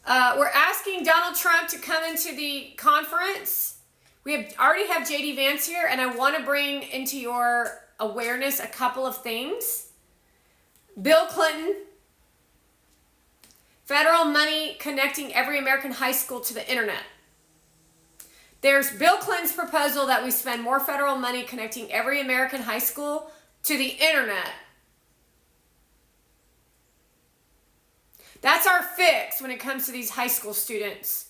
We're asking Donald Trump to come into the conference. We already have JD Vance here, and I want to bring into your awareness a couple of things. Bill Clinton, federal money connecting every American high school to the internet. There's Bill Clinton's proposal that we spend more federal money connecting every American high school to the internet. That's our fix when it comes to these high school students.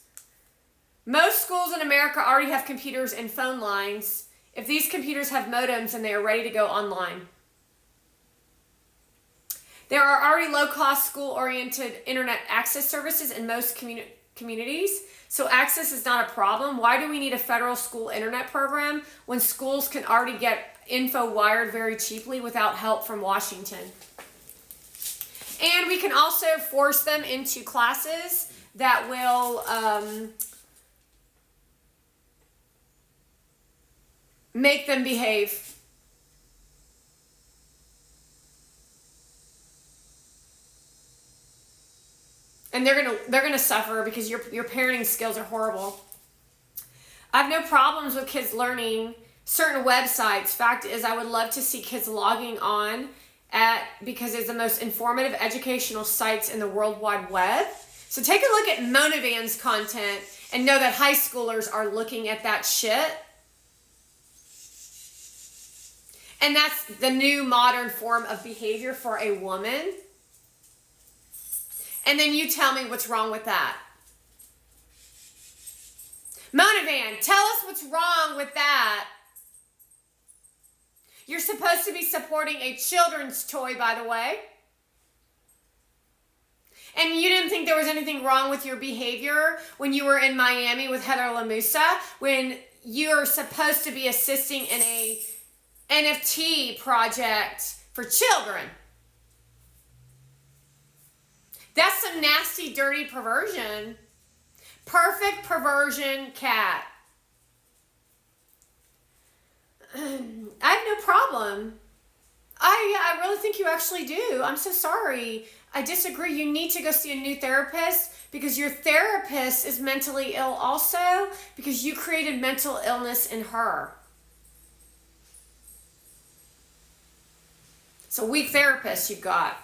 Most schools in America already have computers and phone lines. If these computers have modems and they are ready to go online. There are already low-cost school-oriented internet access services in most communities, so access is not a problem. Why do we need a federal school internet program when schools can already get info wired very cheaply without help from Washington? And we can also force them into classes that will make them behave. And they're gonna suffer because your parenting skills are horrible. I have no problems with kids learning certain websites. Fact is, I would love to see kids logging on because it's the most informative educational sites in the World Wide Web. So take a look at Monavan's content and know that high schoolers are looking at that shit. And that's the new modern form of behavior for a woman. And then you tell me what's wrong with that. Monavan, tell us what's wrong with that. You're supposed to be supporting a children's toy, by the way. And you didn't think there was anything wrong with your behavior when you were in Miami with Heather Lamusa, when you're supposed to be assisting in a NFT project for children. That's some nasty, dirty perversion. Perfect perversion cat. I have no problem. I really think you actually do. I'm so sorry. I disagree. You need to go see a new therapist because your therapist is mentally ill also because you created mental illness in her. It's a weak therapist you've got.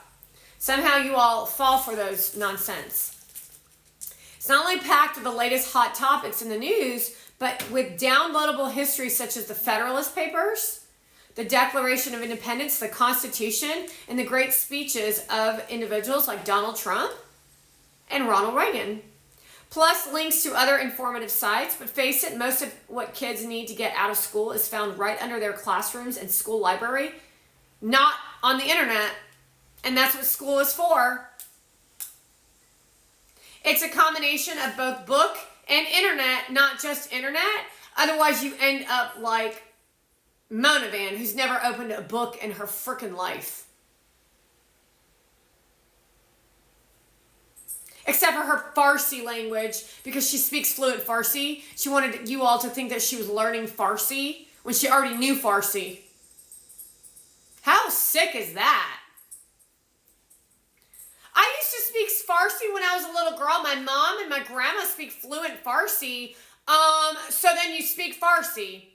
Somehow you all fall for those nonsense. It's not only packed with the latest hot topics in the news, but with downloadable history such as the Federalist Papers, the Declaration of Independence, the Constitution, and the great speeches of individuals like Donald Trump and Ronald Reagan. Plus links to other informative sites, but face it, most of what kids need to get out of school is found right under their classrooms and school library, not on the internet. And that's what school is for. It's a combination of both book and internet, not just internet. Otherwise, you end up like Monavan, who's never opened a book in her frickin' life. Except for her Farsi language, because she speaks fluent Farsi. She wanted you all to think that she was learning Farsi when she already knew Farsi. How sick is that? I used to speak Farsi when I was a little girl. My mom and my grandma speak fluent Farsi. So then you speak Farsi.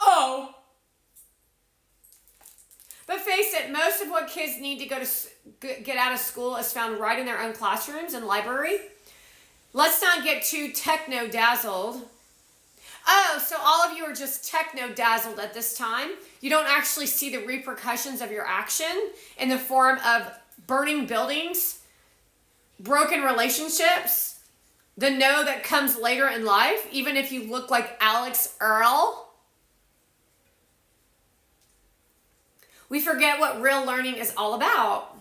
Oh. But face it, most of what kids need to get out of school is found right in their own classrooms and library. Let's not get too techno-dazzled. Oh, so all of you are just techno-dazzled at this time. You don't actually see the repercussions of your action in the form of burning buildings, broken relationships, the no that comes later in life, even if you look like Alex Earl. We forget what real learning is all about.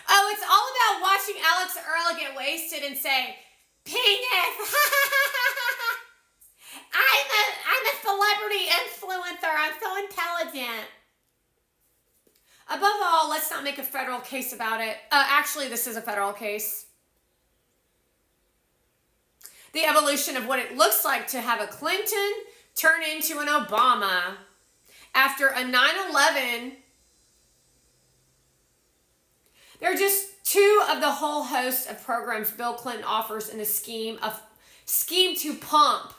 Oh, it's all about watching Alex Earl get wasted and say, penis! I'm a celebrity influencer. I'm so intelligent. Above all, let's not make a federal case about it. Actually, this is a federal case. The evolution of what it looks like to have a Clinton turn into an Obama after a 9/11. There are just two of the whole host of programs Bill Clinton offers in a scheme to pump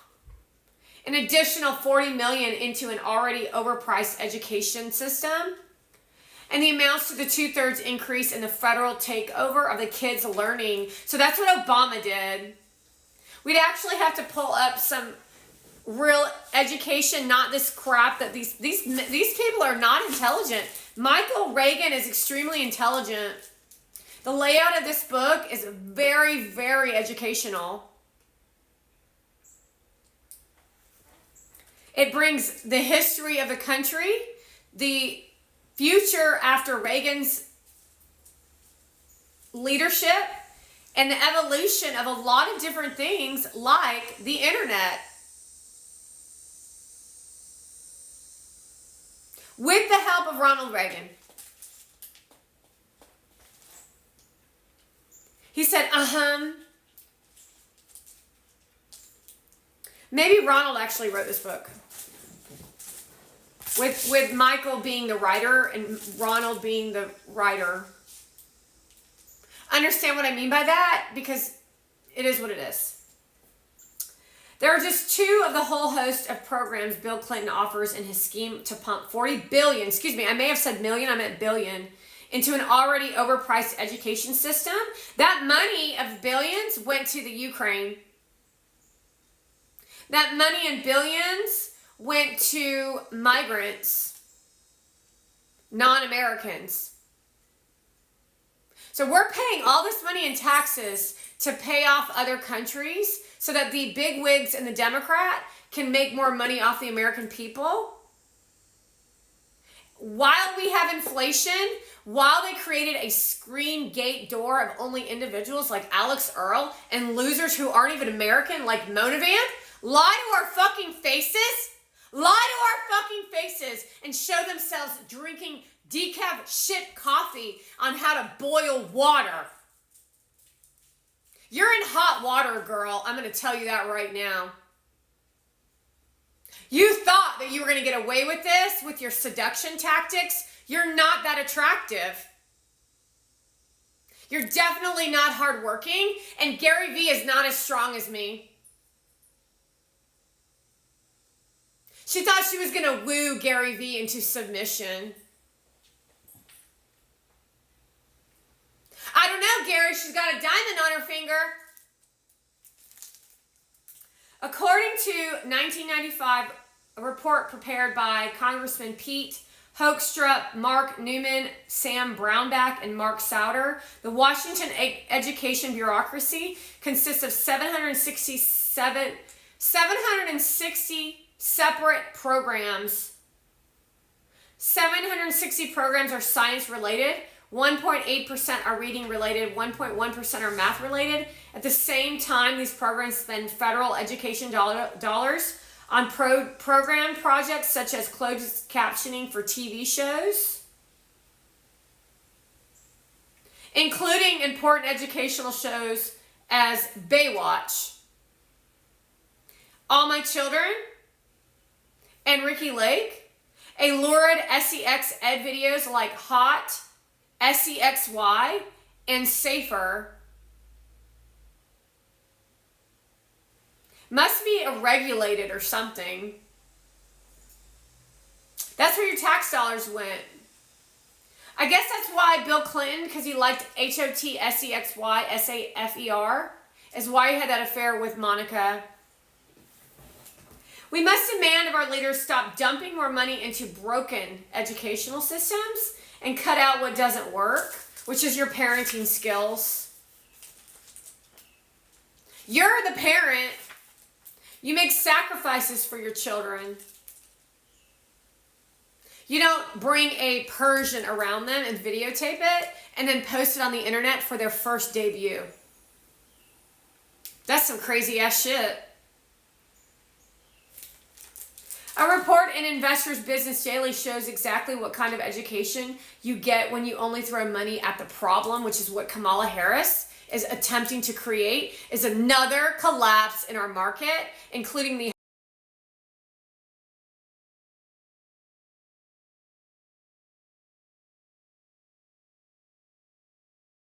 an additional $40 million into an already overpriced education system. And the amounts to the 2/3 increase in the federal takeover of the kids' learning. So that's what Obama did. We'd actually have to pull up some real education, not this crap that these people are not intelligent. Michael Reagan is extremely intelligent. The layout of this book is very, very educational. It brings the history of the country, the future after Reagan's leadership, and the evolution of a lot of different things like the internet. With the help of Ronald Reagan. He said, Maybe Ronald actually wrote this book. With Michael being the writer and Ronald being the writer. Understand what I mean by that? Because it is what it is. There are just two of the whole host of programs Bill Clinton offers in his scheme to pump $40 billion, I may have said million, I meant billion, into an already overpriced education system. That money of billions went to the Ukraine. That money in billions went to migrants, non-Americans. So we're paying all this money in taxes to pay off other countries so that the big wigs and the Democrat can make more money off the American people. While we have inflation, while they created a screen gate door of only individuals like Alex Earl and losers who aren't even American like Monovan, lie to our fucking faces and show themselves drinking decaf shit coffee on how to boil water. You're in hot water, girl. I'm going to tell you that right now. You thought that you were going to get away with this with your seduction tactics. You're not that attractive. You're definitely not hardworking, and Gary Vee is not as strong as me. She thought she was going to woo Gary Vee into submission. I don't know, Gary. She's got a diamond on her finger. According to 1995, a report prepared by Congressman Pete Hoekstra, Mark Newman, Sam Brownback, and Mark Sauter, the Washington education bureaucracy consists of 760 separate programs. 760 programs are science related. 1.8% are reading related, 1.1% are math related. At the same time, these programs spend federal education dollars on program projects such as closed captioning for TV shows, including important educational shows as Baywatch, All My Children, and Ricky Lake, a lurid SEX ed videos like Hot, SEXY, and Safer. Must be regulated or something. That's where your tax dollars went. I guess that's why Bill Clinton, because he liked HOT, SEXY, SAFER, is why he had that affair with Monica. We must demand of our leaders stop dumping more money into broken educational systems and cut out what doesn't work, which is your parenting skills. You're the parent. You make sacrifices for your children. You don't bring a Persian around them and videotape it and then post it on the internet for their first debut. That's some crazy ass shit. A report in Investors Business Daily shows exactly what kind of education you get when you only throw money at the problem, which is what Kamala Harris is attempting to create, is another collapse in our market, including the